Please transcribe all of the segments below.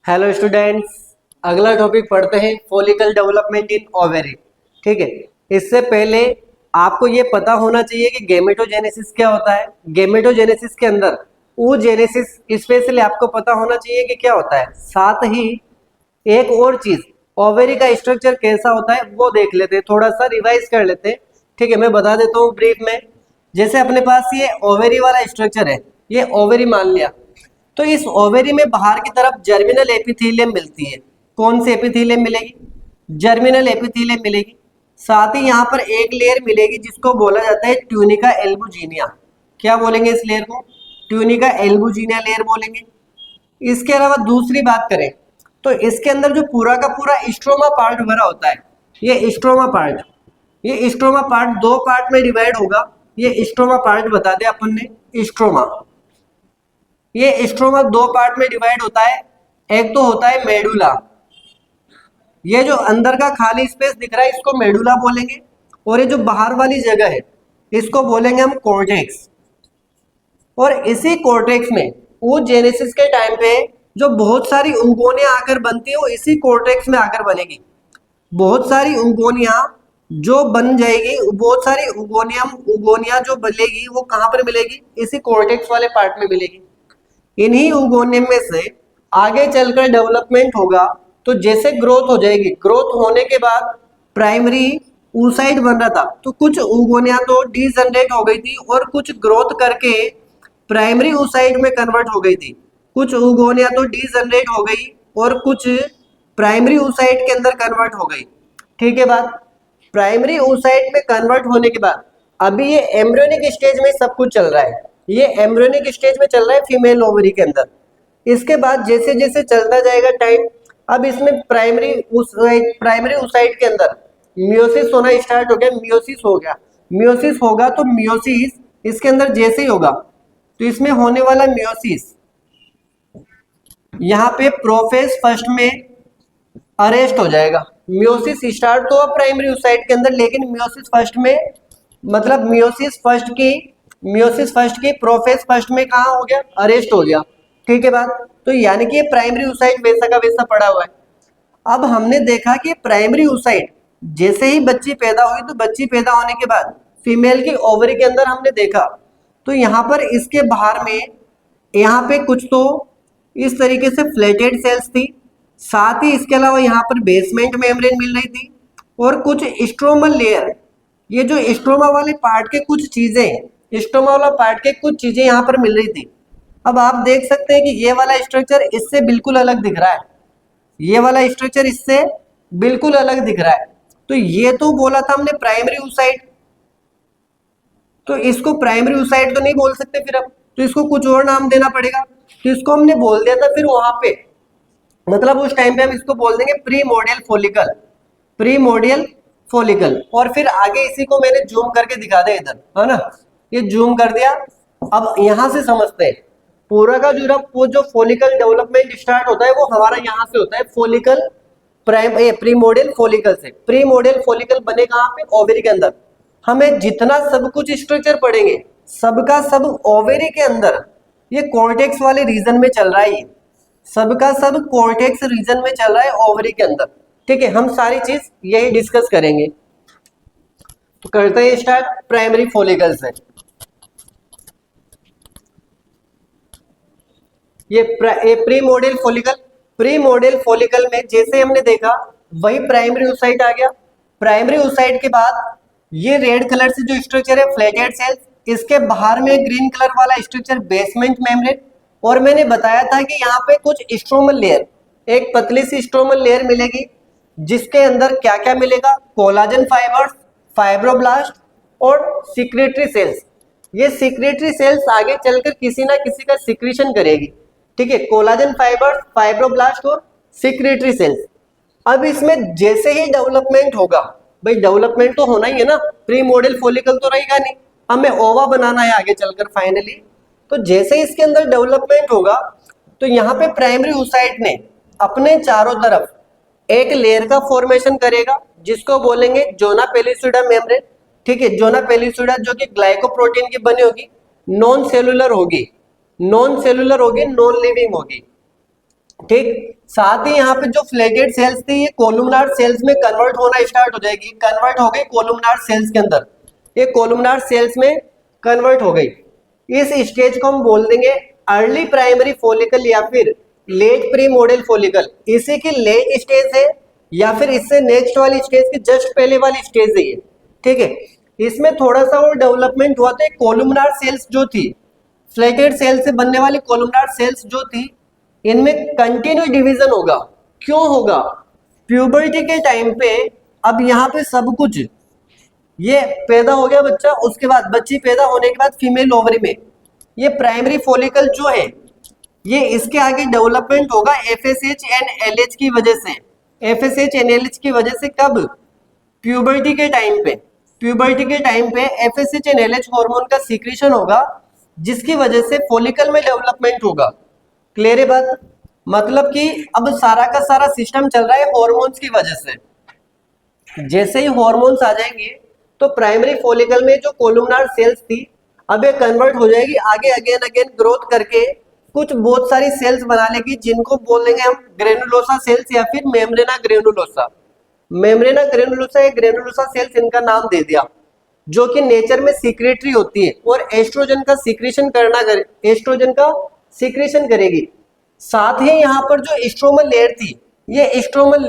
Hello students, अगला topic पढ़ते हैं फॉलिकल डेवलपमेंट इन ओवेरी। ठीक है, इससे पहले आपको ये पता होना चाहिए कि गेमेटोजेनेसिस क्या होता है। गेमेटोजेनेसिस के अंदर ooजेनेसिस स्पेशली आपको पता होना चाहिए कि क्या होता है। साथ ही एक और चीज, ओवेरी का स्ट्रक्चर कैसा होता है वो देख लेते हैं, थोड़ा सा रिवाइज कर लेते हैं। ठीक है, मैं बता देता हूँ ब्रीफ में। जैसे अपने पास ये ओवेरी वाला स्ट्रक्चर है, ये ओवेरी मान लिया, तो इस ओवेरी में बाहर की तरफ जर्मिनल एपिथेलियम मिलती है। कौन सी एपिथेलियम मिलेगी? जर्मिनल एपिथेलियम मिलेगी। साथ ही यहाँ पर एक लेयर मिलेगी जिसको बोला जाता है ट्यूनिका एल्बुजिनिया। क्या बोलेंगे इस लेयर को? ट्यूनिका एल्बुजिनिया लेयर बोलेंगे। इसके अलावा दूसरी बात करें तो इसके अंदर जो पूरा का पूरा स्ट्रोमा पार्ट भरा होता है, ये स्ट्रोमा पार्ट, ये स्ट्रोमा पार्ट दो पार्ट में डिवाइड होगा। ये स्ट्रोमा पार्ट बता दिया अपन ने, स्ट्रोमा। ये स्ट्रोमा दो पार्ट में डिवाइड होता है। एक तो होता है मेडुला, ये जो अंदर का खाली स्पेस दिख रहा है इसको मेडुला बोलेंगे। और ये जो बाहर वाली जगह है इसको बोलेंगे हम कॉर्टेक्स। और इसी कॉर्टेक्स में ooजेनेसिस के टाइम पे जो बहुत सारी उंगोनियां आकर बनती है वो इसी कॉर्टेक्स में आकर बनेगी। बहुत सारी उंगोनियां जो बन जाएगी, बहुत सारी उंगोनियां जो बनेगी वो कहाँ पर मिलेगी? इसी कॉर्टेक्स वाले पार्ट में मिलेगी। इन्हीं उगोनियम में से आगे चलकर डेवलपमेंट होगा। तो जैसे ग्रोथ हो जाएगी, ग्रोथ होने के बाद प्राइमरी ooसाइट बन रहा था, तो कुछ उगोनिया तो डीजनरेट हो गई थी और कुछ ग्रोथ करके प्राइमरी ooसाइट में कन्वर्ट हो गई थी। कुछ उगोनिया तो डीजनरेट हो गई और कुछ प्राइमरी ooसाइट के अंदर कन्वर्ट हो गई। ठीक है बात। प्राइमरी ooसाइट में कन्वर्ट होने के बाद अभी ये एम्ब्रियोनिक स्टेज में सब कुछ चल रहा है। ये एम्ब्रियोनिक स्टेज में चल रहा है फीमेल ओवरी के अंदर। इसके बाद जैसे जैसे चलता जाएगा टाइम, अब इसमें प्राइमरी ooसाइट के अंदर मियोसिस होना स्टार्ट हो गया, मियोसिस हो गया। मियोसिस होगा तो मियोसिस इसके अंदर जैसे ही होगा तो इसमें होने वाला मियोसिस यहाँ पे प्रोफेज फर्स्ट में अरेस्ट हो जाएगा। मियोसिस स्टार्ट तो अब प्राइमरी ooसाइट के अंदर, लेकिन मियोसिस फर्स्ट में, मतलब मियोसिस फर्स्ट की प्रोफेज फर्स्ट में कहाँ हो गया? अरेस्ट हो गया। ठीक है बात। तो यानी कि ये प्राइमरी ooसाइट वैसा का वैसा पड़ा हुआ है। अब हमने देखा कि प्राइमरी ooसाइट जैसे ही बच्ची पैदा हुई, तो बच्ची पैदा होने के बाद फीमेल की ओवरी के अंदर हमने देखा तो यहाँ पर इसके बाहर में यहाँ पे कुछ तो इस तरीके से फ्लैटेड सेल्स थी। साथ ही इसके अलावा यहाँ पर बेसमेंट मेम्ब्रेन मिल रही थी और कुछ स्ट्रोमल लेयर, ये जो स्ट्रोमा वाले पार्ट के कुछ चीजें, स्ट्रोमा वाला पार्ट के कुछ चीजें यहाँ पर मिल रही थी। अब आप देख सकते हैं कि ये वाला स्ट्रक्चर इससे बिल्कुल अलग दिख रहा है, ये वाला स्ट्रक्चर इससे बिल्कुल अलग दिख रहा है। तो ये तो बोला था हमने प्राइमरी ooसाइट, तो इसको प्राइमरी ooसाइट तो नहीं बोल सकते फिर अब, तो इसको कुछ और नाम देना पड़ेगा। तो इसको हमने बोल दिया था फिर वहां पे, मतलब उस टाइम पे हम इसको बोल देंगे प्रीमोडियल फॉलिकल, प्रीमोडियल फॉलिकल। और फिर आगे इसी को मैंने जूम करके दिखा दिया इधर, है ना, ये जूम कर दिया। अब यहां से समझते हैं पूरा का वो जो फॉलिकल डेवलपमेंट स्टार्ट होता है वो हमारा यहाँ से होता है, फॉलिकल प्रीमोडियल फॉलिकल से। प्रीमोडियल फॉलिकल बने कहाँ पे? ओवेरी के अंदर। हमें जितना सब कुछ स्ट्रक्चर पढ़ेंगे सबका सब ओवेरी के अंदर, ये कॉर्टेक्स वाले रीजन में चल रहा है। ये सबका सब कॉर्टेक्स रीजन में चल रहा है ओवरी के अंदर। ठीक है, हम सारी चीज यही डिस्कस करेंगे। तो करते हैं स्टार्ट प्राइमरी फॉलिकल से। ये प्रीमोडियल फॉलिकल, प्रीमोडियल फॉलिकल में जैसे हमने देखा वही प्राइमरी ooसाइट आ गया। प्राइमरी ooसाइट के बाद ये रेड कलर से जो स्ट्रक्चर है फ्लैटेड सेल्स, इसके बाहर में ग्रीन कलर वाला स्ट्रक्चर बेसमेंट मेम्ब्रेन। और मैंने बताया था कि यहाँ पे कुछ स्ट्रोमल लेयर, एक पतली सी स्ट्रोमल लेयर मिलेगी जिसके अंदर क्या क्या मिलेगा? कोलाजन फाइबर्स, फाइब्रोब्लास्ट और सिक्रेटरी सेल्स। ये सिक्रेटरी सेल्स आगे चलकर किसी ना किसी का सिक्रीशन करेगी। ठीक है, कोलाजन फाइबर्स, फाइब्रोब्लास्ट और सिक्रेटरी सेल्स। अब इसमें जैसे ही डेवलपमेंट होगा, भाई डेवलपमेंट तो होना ही है ना, प्रीमोडियल फॉलिकल तो रहेगा नहीं, हमें ओवा बनाना है आगे चलकर फाइनली। तो जैसे इसके अंदर डेवलपमेंट होगा तो यहाँ पे प्राइमरी ooसाइट ने अपने चारों तरफ एक लेयर का फॉर्मेशन करेगा जिसको बोलेंगे जोना पेलिसुडा मेम्ब्रेन। ठीक है, जोना पेलिसुडा जो कि ग्लाइकोप्रोटीन की बनी होगी, नॉन सेलुलर होगी, नॉन सेलुलर होगी, नॉन लिविंग होगी। ठीक। साथ ही यहाँ पे जो फ्लैटेड सेल्स थी ये कोलुमनार सेल्स में कन्वर्ट होना स्टार्ट हो जाएगी, कन्वर्ट हो गई कोलुमनार सेल्स के अंदर, ये कोलुमनार सेल्स में कन्वर्ट हो गई। इस स्टेज को हम बोल देंगे अर्ली प्राइमरी फॉलिकल या फिर लेट प्री मॉडल फॉलिकल। इसी की लेट स्टेज है या फिर इससे नेक्स्ट वाली स्टेज की जस्ट पहले वाली स्टेज है ये, ठीक है। इसमें थोड़ा सा और डेवलपमेंट हुआ तो कोलुमनार सेल्स जो थी, फ्लैटेड सेल से बनने वाली कोलुमनार सेल्स जो थी, इनमें कंटिन्यू डिवीजन होगा। क्यों होगा? प्यूबर्टी के टाइम पे अब यहाँ पे सब कुछ, ये पैदा हो गया बच्चा, उसके बाद बच्ची पैदा होने के बाद फीमेल ओवरी में ये प्राइमरी फॉलिकल जो है ये इसके आगे डेवलपमेंट होगा एफएसएच एंड एलएच की वजह से। एफएसएच एंड एलएच की वजह से कब? प्यूबर्टी के टाइम पे। प्यूबर्टी के टाइम पे एफएसएच एंड एलएच हार्मोन का सीक्रेशन होगा जिसकी वजह से फॉलिकल में डेवलपमेंट होगा। क्लियर है बात? मतलब कि अब सारा का सारा सिस्टम चल रहा है हार्मोन्स की वजह से। जैसे ही हार्मोन्स आ जाएंगे तो प्राइमरी फॉलिकल में जो कोलुमनार सेल्स थी अब ये कन्वर्ट हो जाएगी आगे अगेन अगेन ग्रोथ करके कुछ बहुत सारी सेल्स बना लेगी जिनको बोलेंगे हम ग्रेनुलोसा सेल्स या फिर मेम्ब्रेना ग्रेनुलोसा। मेम्ब्रेना ग्रेनुलोसा या ग्रेनुलोसा सेल्स इनका नाम दे दिया, जो कि नेचर में सीक्रेटरी होती है और एस्ट्रोजन का सीक्रेशन एस्ट्रोजन का सीक्रेशन करेगी। साथ ही यहाँ पर जो स्ट्रोमल लेयर थी, ये स्ट्रोमल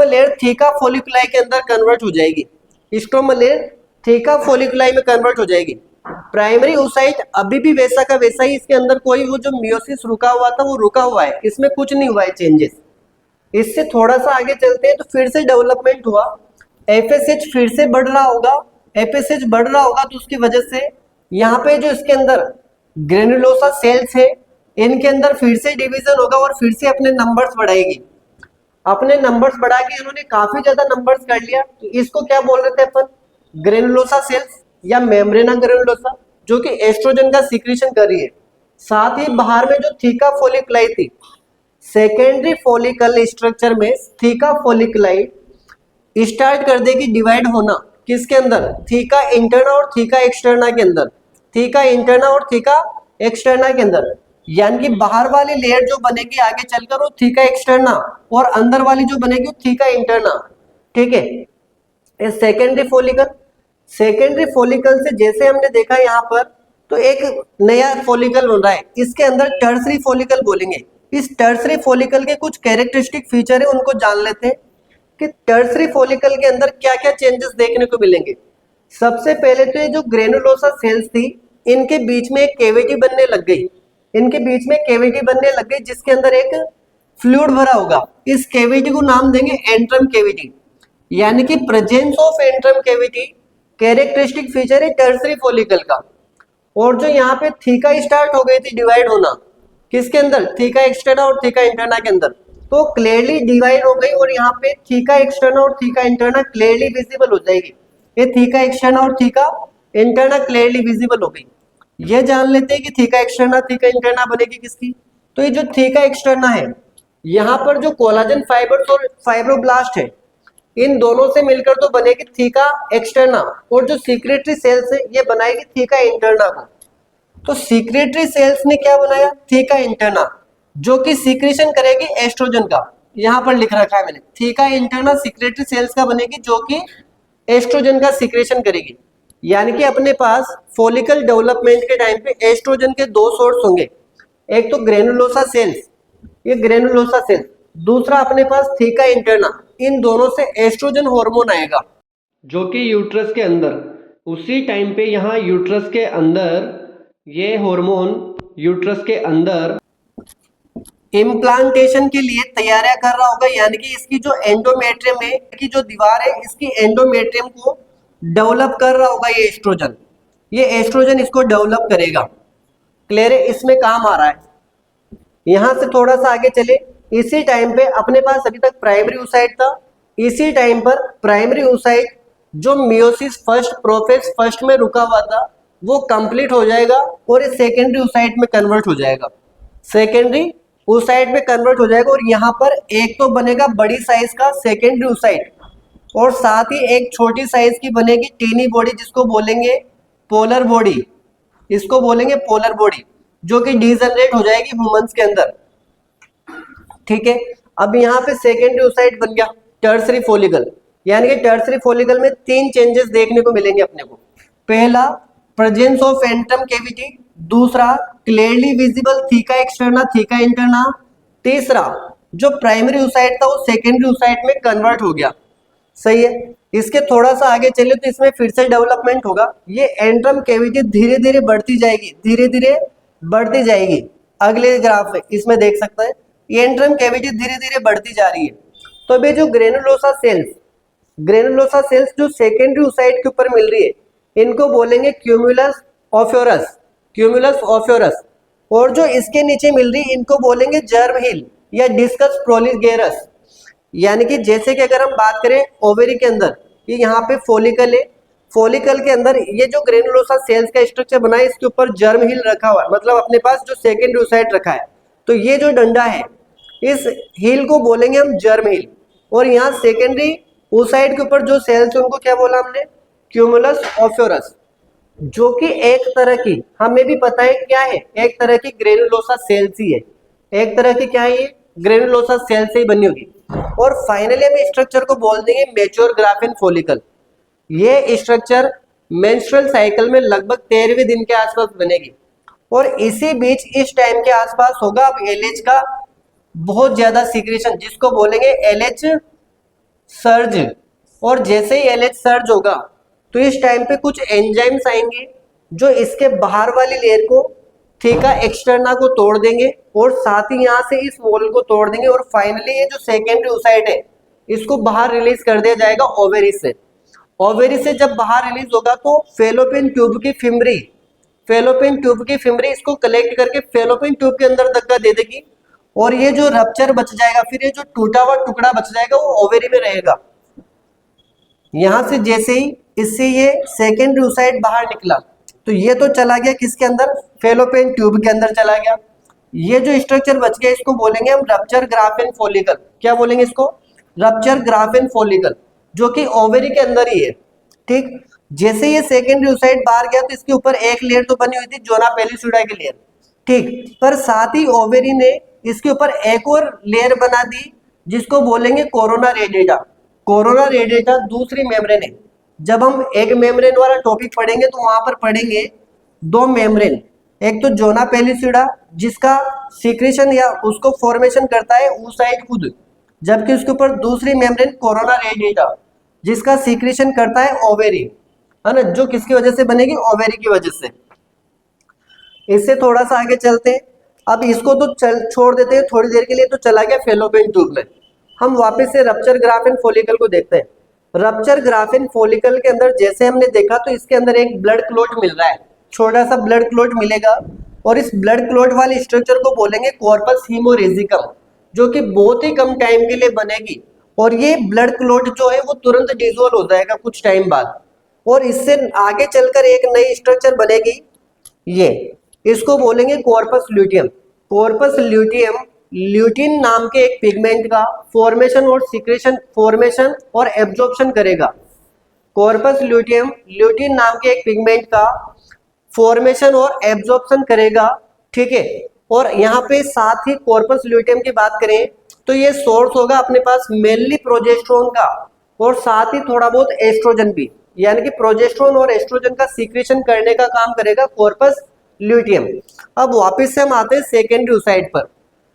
लेयर थीका फोलिकुलाई के अंदर कन्वर्ट हो जाएगी। स्ट्रोमल लेयर थीका फोलिकुलाई में कन्वर्ट हो जाएगी। प्राइमरी ओसाइट अभी भी वैसा का वैसा ही, इसके अंदर कोई वो जो मियोसिस रुका हुआ था वो रुका हुआ है, इसमें कुछ नहीं हुआ है चेंजेस। इससे थोड़ा सा आगे चलते हैं तो फिर से डेवलपमेंट हुआ, एफएसएच फिर से बढ़ रहा होगा। एफएसएच बढ़ रहा होगा तो उसकी वजह से यहाँ पे जो इसके अंदर ग्रेनुलोसा सेल्स है इनके अंदर फिर से डिवीजन होगा और फिर से अपने नंबर्स बढ़ाएगी। अपने नंबर्स बढ़ा के इन्होंने काफी ज्यादा नंबर्स कर लिया, तो इसको क्या बोल रहे थे अपन? ग्रेनुलोसा सेल्स या मेम्ब्रेना ग्रेनुलोसा, जो कि एस्ट्रोजन का सीक्रेशन कर रही है। साथ ही बाहर में जो थीका फोलिकुलाई थी, सेकेंडरी फॉलिकल स्ट्रक्चर में थीका फोलिकुलाई स्टार्ट कर देगी डिवाइड होना। किसके अंदर? थीका इंटरना और थीका एक्सटर्ना के अंदर। थीका इंटरना और थीका एक्सटर्ना के अंदर, यानी कि बाहर वाली लेयर जो बनेगी आगे चलकर वो थीका एक्सटर्ना और अंदर वाली जो बनेगी वो थीका इंटरना, ठीक है। सेकेंडरी फॉलिकल से जैसे हमने देखा यहाँ पर, तो एक नया फॉलिकल बन रहा है, इसके अंदर टर्सरी फॉलिकल बोलेंगे। इस टर्सरी फॉलिकल के कुछ कैरेक्टरिस्टिक फीचर है उनको जान लेते हैं कि टर्सरी फॉलिकल के अंदर क्या क्या चेंजेस देखने को मिलेंगे। सबसे पहले तो ये जो ग्रेनुलोसा सेल्स थी इनके बीच में एक कैविटी बनने लग गई, जिसके अंदर एक फ्लूइड भरा होगा। इस कैविटी को नाम देंगे एंट्रम कैविटी, यानी कि presence of antrum cavity characteristic feature है टर्सरी फॉलिकल का। और जो यहाँ पे थीका स्टार्ट हो गई थी डिवाइड होना, किसके अंदर? थीका एक्सटर्ना और थीका इंटरना के अंदर, तो क्लियरली डिवाइड हो गई और यहाँ पे थीका एक्सटर्ना और थीका इंटरना क्लियरली विजिबल हो जाएगी। ये थीका एक्सटर्ना और थीका इंटरना क्लियरली विजिबल हो गई। ये जान लेते हैं कि थीका एक्सटर्ना थीका इंटरना बनेगी किसकी? तो ये जो थीका एक्सटर्ना है, यहाँ पर जो कोलाजन फाइबर्स और फाइब्रोब्लास्ट है इन दोनों से मिलकर तो बनेगी थीका एक्सटर्ना, और जो सीक्रेटरी सेल्स है ये बनाएगी थीका इंटरना को। तो सीक्रेटरी सेल्स ने क्या बनाया? थीका इंटरना, जो कि सीक्रेशन करेगी एस्ट्रोजन का। यहाँ पर लिख रखा है मैंने, थीका इंटरना सीक्रेटरी सेल्स का बनेगी जो कि एस्ट्रोजन का सीक्रेशन करेगी। यानी कि अपने पास फॉलिकल डेवलपमेंट के टाइम पे एस्ट्रोजन के दो सोर्स होंगे, एक तो ग्रेनुलोसा सेल्स, ये ग्रेनुलोसा सेल्स, दूसरा अपने पास थीका इंटरना। इन दोनों से एस्ट्रोजन हार्मोन आएगा जो कि यूट्रस के अंदर, उसी टाइम पे यहाँ यूट्रस के अंदर ये हार्मोन यूट्रस के अंदर इम्प्लांटेशन के लिए तैयारियां कर रहा होगा। यानी कि इसकी जो एंडोमेट्रियम है की जो दीवार है इसकी एंडोमेट्रियम को डेवलप कर रहा होगा ये एस्ट्रोजन। ये एस्ट्रोजन इसको डेवलप करेगा। क्लियर है? इसमें काम आ रहा है। यहां से थोड़ा सा आगे चले, इसी टाइम पे अपने पास अभी तक प्राइमरी oocyte था। इसी टाइम पर प्राइमरी oocyte जो मियोसिस फर्स्ट प्रोफेज फर्स्ट में रुका हुआ था वो कंप्लीट हो जाएगा और इस सेकेंडरी oocyte में कन्वर्ट हो जाएगा। सेकेंडरी oocyte में कन्वर्ट हो जाएगा और यहाँ पर एक तो बनेगा बड़ी साइज का सेकेंडरी oocyte और साथ ही एक छोटी साइज की बनेगी टीनी बॉडी जिसको बोलेंगे पोलर बॉडी। इसको बोलेंगे पोलर बॉडी, जो कि डिजनरेट हो जाएगी ह्यूमंस के अंदर। ठीक है। अब यहाँ पे सेकेंडरी oocyte बन गया टर्सरी फॉलिकल, यानी कि टर्सरी फॉलिकल में 3 चेंजेस देखने को मिलेंगे अपने को। पहला प्रेजेंस ऑफ एंट्रम कैविटी, दूसरा clearly visible theca externa theca interna, तीसरा जो प्राइमरी oocyte था वो सेकेंडरी oocyte में कन्वर्ट हो गया। सही है। इसके थोड़ा सा आगे चले तो इसमें फिर से डेवलपमेंट होगा। ये एंट्रम कैविटी धीरे धीरे बढ़ती जाएगी, धीरे धीरे बढ़ती जाएगी। अगले ग्राफ में इसमें देख सकते हैं ये एंट्रम कैविटी धीरे धीरे बढ़ती जा रही है। तो अभी जो ग्रेनुलोसा सेल्स जो सेकेंडरी oocyte के ऊपर मिल रही है, इनको बोलेंगे क्यूमुलस ऑफ्योरस, क्यूमुलस ऑफ्योरस। और जो इसके नीचे मिल रही है इनको बोलेंगे जर्म हिल या डिस्कस प्रोलिगेरस। यानी कि जैसे कि अगर हम बात करें ओवेरी के अंदर, ये यहाँ पे फॉलिकल है, फॉलिकल के अंदर ये जो ग्रेनुलोसा सेल्स का स्ट्रक्चर बना है इसके ऊपर जर्म हिल रखा हुआ है, मतलब अपने पास जो सेकेंडरी oocyte रखा है। तो ये जो डंडा है इस हिल को बोलेंगे हम जर्म हिल। और यहाँ सेकेंडरी oocyte के ऊपर जो सेल्स है उनको क्या बोला हमने, क्यूमुलस ऑफ्योरस, जो कि एक तरह की, हमें भी पता है क्या है, एक तरह की ग्रेनुलोसा सेल्स ही है, एक तरह की क्या है ये ग्रेनुलोसा सेल से ही बनी होगी। और फाइनली हम स्ट्रक्चर को बोल देंगे मैच्योर ग्राफिन फॉलिकल। ये स्ट्रक्चर मेंस्ट्रुअल साइकिल में लगभग 13वें दिन के आसपास बनेगी। और इसी बीच इस टाइम के आसपास होगा अब एलएच का बहुत ज्यादा सीक्रेशन, जिसको बोलेंगे एलएच सर्ज। और जैसे ही एलएच सर्ज होगा तो इस टाइम पे कुछ एंजाइम्स आएंगे जो इसके बाहर वाली लेयर को थीका एक्सटर्ना को तोड़ देंगे और साथ ही यहाँ से इस वॉल को तोड़ देंगे। और फाइनली ये जो सेकेंडरी oocyte है इसको बाहर रिलीज कर दिया जाएगा ओवेरी से। ओवेरी से जब बाहर रिलीज होगा तो फेलोपियन ट्यूब की फिमरी इसको कलेक्ट करके फेलोपियन ट्यूब के अंदर धक्का दे देगी। और ये जो रप्चर बच जाएगा, फिर ये जो टूटा हुआ टुकड़ा बच जाएगा वो ओवेरी में रहेगा। यहां से जैसे ही इससे ये सेकेंडरी oocyte बाहर निकला तो ये तो चला गया किसके अंदर, फेलोपियन ट्यूब के अंदर चला गया। ये जो स्ट्रक्चर बच गया इसको बोलेंगे हम रप्चर ग्राफिन फॉलिकल। क्या बोलेंगे इसको, रप्चर ग्राफिन फॉलिकल, जो कि ओवेरी के अंदर ही है। ठीक, जैसे ये सेकेंडरी oocyte बाहर गया तो इसके ऊपर एक लेयर तो बनी हुई थी जोना पेलिसुडा की लेयर, ठीक, पर साथ ही ओवेरी ने इसके ऊपर एक और लेयर बना दी जिसको बोलेंगे कोरोना रेडिएटा। कोरोना रेडिएटा दूसरी मेम्ब्रेन है। जब हम एक मेम्ब्रेन वाला टॉपिक पढ़ेंगे तो वहां पर पढ़ेंगे 2 मेम्ब्रेन, एक तो जोना पेलिसुडा जिसका सीक्रेशन या उसको फॉर्मेशन करता है oocyte खुद, जबकि उसके ऊपर दूसरी मेम्ब्रेन कोरोना रेडिएटा जिसका सीक्रेशन करता है ओवेरी, है ना, जो किसकी वजह से बनेगी, ओवेरी की वजह से। इससे थोड़ा सा आगे चलते हैं। अब इसको तो छोड़ देते हैं थोड़ी देर के लिए, तो चला गया फेलोपियन ट्यूब में। हम वापस से रप्चर ग्राफिन फॉलिकल को देखते हैं। रप्चर ग्राफिन फॉलिकल के अंदर जैसे हमने देखा तो इसके अंदर एक ब्लड क्लॉट मिल रहा है, छोटा सा ब्लड क्लॉट मिलेगा। और इस ब्लड क्लॉट वाले स्ट्रक्चर को बोलेंगे कॉर्पस हीमोरेजिकम, जो कि बहुत ही कम टाइम के लिए बनेगी। और ये ब्लड क्लॉट जो है वो तुरंत डिसॉल्व हो जाएगा कुछ टाइम बाद। और इससे आगे चलकर एक नई स्ट्रक्चर बनेगी, ये इसको बोलेंगे corpus luteum. Corpus luteum lutein नाम के एक पिगमेंट का फॉर्मेशन और एब्जॉर्प्शन करेगा। कॉर्पस ल्यूटियम ल्यूटिन नाम के एक पिगमेंट का फॉर्मेशन और एब्जॉर्प्शन करेगा, ठीक है। और यहाँ पे साथ ही कॉर्पस ल्यूटियम की बात करें तो ये सोर्स होगा अपने पास मेनली प्रोजेस्टेरोन का, और साथ ही थोड़ा बहुत एस्ट्रोजन भी, यानी कि प्रोजेस्टेरोन और एस्ट्रोजन का सीक्रेशन करने का काम करेगा कॉर्पस ल्यूटियम। अब वापस से हम आते हैं सेकेंडरी oocyte पर।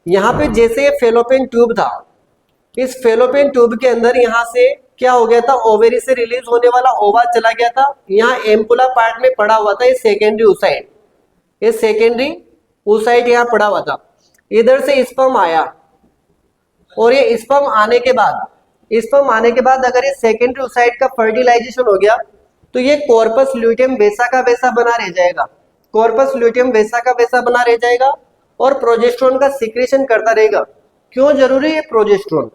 यहाँ पे जैसे ये फेलोपियन ट्यूब था, इस फेलोपियन ट्यूब के अंदर यहाँ से क्या हो गया था, ओवेरी से रिलीज होने वाला ओवा चला गया था, यहाँ एम्पुला पार्ट में पड़ा हुआ था ये सेकेंडरी oocyte। ये सेकेंडरी oocyte यहाँ पड़ा हुआ था। इधर से स्पर्म आया और ये स्पर्म आने के बाद अगर ये सेकेंडरी oocyte का फर्टिलाइजेशन हो गया तो ये कॉर्पस ल्यूटियम वैसा का वैसा बना रह जाएगा। कॉर्पस ल्यूटियम वैसा का वैसा बना रह जाएगा और प्रोजेस्टेरोन का सीक्रेशन करता रहेगा। क्यों जरूरी है प्रोजेस्टेरोन?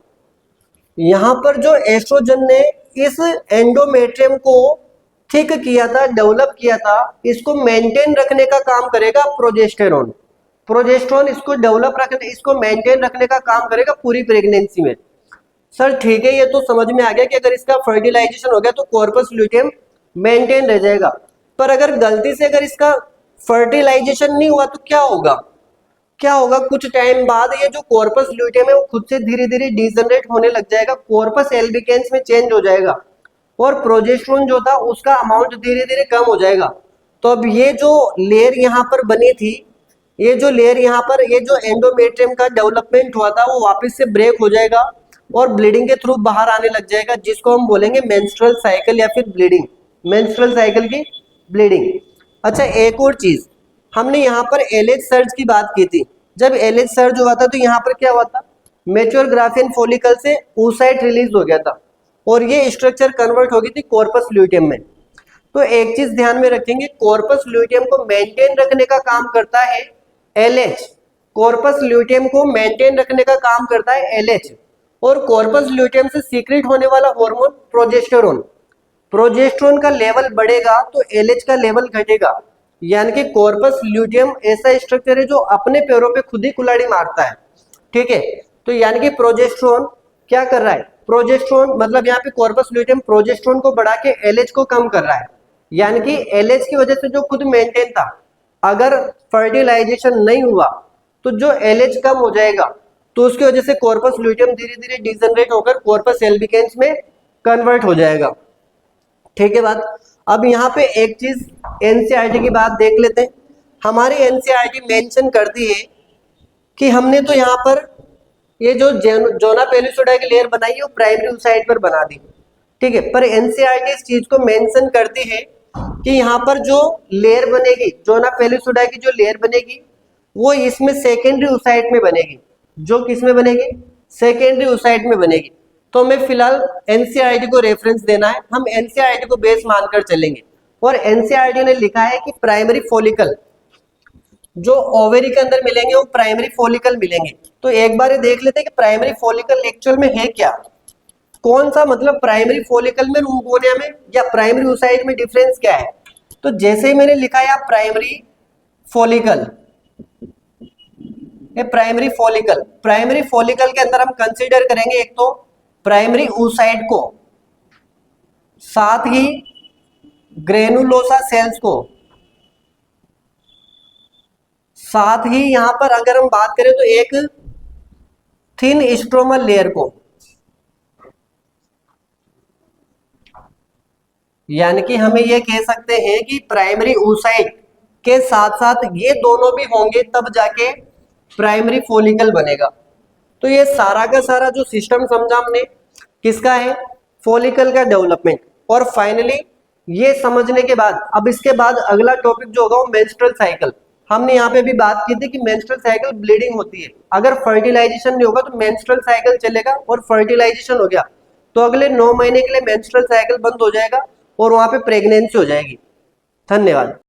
यहाँ पर जो एस्ट्रोजन ने इस एंडोमेट्रियम को थिक किया था, डेवलप किया था, इसको मेंटेन रखने का काम करेगा प्रोजेस्टेरोन। प्रोजेस्टेरोन इसको डेवलप रखने, इसको मेंटेन रखने का काम करेगा पूरी प्रेगनेंसी में। सर ठीक है, ये तो समझ में आ गया कि अगर इसका फर्टिलाइजेशन हो गया तो कॉर्पस ल्यूटियम मेंटेन रह जाएगा। पर अगर गलती से अगर इसका फर्टिलाइजेशन नहीं हुआ तो क्या होगा? क्या होगा, कुछ टाइम बाद ये जो कॉर्पस ल्यूटियम है वो खुद से धीरे धीरे डिजनरेट होने लग जाएगा, कॉर्पस एल्बिकेंस में चेंज हो जाएगा और प्रोजेस्टेरोन जो था उसका अमाउंट धीरे धीरे कम हो जाएगा। तो अब ये जो लेयर यहाँ पर बनी थी, ये जो लेयर यहाँ पर, ये जो एंडोमेट्रियम का डेवलपमेंट हुआ था वो वापस से ब्रेक हो जाएगा और ब्लीडिंग के थ्रू बाहर आने लग जाएगा, जिसको हम बोलेंगे मेंस्ट्रुअल साइकिल या फिर ब्लीडिंग, मेंस्ट्रुअल साइकिल की ब्लीडिंग। अच्छा, एक और चीज, हमने यहाँ पर एलएच सर्ज की बात की थी। जब एलएच सर्ज हुआ था तो यहाँ पर क्या हुआ था, मेच्योर ग्राफियन फॉलिकल से oocyte रिलीज हो गया था और ये स्ट्रक्चर कन्वर्ट हो गई थी कॉर्पस ल्यूटियम में। तो एक चीज ध्यान में रखेंगे, कॉर्पस ल्यूटियम को मेंटेन रखने का काम करता है एलएच, कॉर्पस ल्यूटियम को मेंटेन रखने का काम करता है एलएच, और कॉर्पस ल्यूटियम से सीक्रेट होने वाला हार्मोन प्रोजेस्टेरोन, प्रोजेस्टेरोन का लेवल बढ़ेगा तो एलएच का लेवल घटेगा। यानी कि कॉर्पस ल्यूटियम ऐसा स्ट्रक्चर है जो अपने पैरों पे खुद ही कुल्हाड़ी मारता है, ठीक है। तो यानी कि प्रोजेस्टेरोन क्या कर रहा है, प्रोजेस्टेरोन मतलब यहाँ पे कॉर्पस ल्यूटियम प्रोजेस्टेरोन को बढ़ा के एलएच को कम कर रहा है। यानी कि एलएच की वजह से जो खुद मेंटेन था, अगर फर्टिलाइजेशन नहीं हुआ तो जो एलएच कम हो जाएगा, तो उसकी वजह से कॉर्पस ल्यूटियम धीरे धीरे डिजनरेट होकर कॉर्पस एल्बिकेंस में कन्वर्ट हो जाएगा, ठीक है बात। अब यहाँ पे एक चीज एनसीईआरटी की बात देख लेते हैं। हमारी एनसीईआरटी मेंशन करती है कि हमने तो यहाँ पर ये जो जोना पेलिसोडा की लेयर बनाई है वो प्राइमरी oocyte पर बना दी, ठीक है, पर एनसीईआरटी इस चीज को मेंशन करती है कि यहाँ पर जो लेयर बनेगी, जोना पेलिसोडा की जो लेयर बनेगी वो इसमें सेकेंडरी oocyte में बनेगी। जो किस में बनेगी, सेकेंडरी oocyte में बनेगी। तो हमें फिलहाल एनसीईआरटी को रेफरेंस देना है, हम एनसीईआरटी को बेस मानकर चलेंगे। और एनसीईआरटी ने लिखा है कि प्राइमरी फॉलिकल जो ओवेरी के अंदर मिलेंगे वो प्राइमरी फॉलिकल मिलेंगे। तो एक बार ये देख लेते हैं कि प्राइमरी फॉलिकल एक्चुअल में है क्या, कौन सा, मतलब प्राइमरी फॉलिकल में, रूमगोनिया में या प्राइमरी oocyte में डिफरेंस क्या है। तो जैसे ही मैंने लिखा है primary follicle, primary follicle, primary follicle के अंदर हम कंसीडर करेंगे एक तो प्राइमरी oocyte को, साथ ही ग्रेनुलोसा सेल्स को, साथ ही यहां पर अगर हम बात करें तो एक थिन स्ट्रोमल लेयर को, यानी कि हमें यह कह सकते हैं कि प्राइमरी oocyte के साथ साथ ये दोनों भी होंगे तब जाके प्राइमरी फॉलिकल बनेगा। तो ये सारा का सारा जो सिस्टम समझा हमने किसका है, फॉलिकल का डेवलपमेंट। और फाइनली ये समझने के बाद अब इसके बाद अगला टॉपिक जो होगा वो मेंस्ट्रुअल साइकिल। हमने यहाँ पे भी बात की थी कि मेंस्ट्रुअल साइकिल ब्लीडिंग होती है, अगर फर्टिलाइजेशन नहीं होगा तो मेंस्ट्रुअल साइकिल चलेगा, और फर्टिलाइजेशन हो गया तो अगले 9 महीने के लिए मेंस्ट्रुअल साइकिल बंद हो जाएगा और वहां पे प्रेगनेंसी हो जाएगी। धन्यवाद।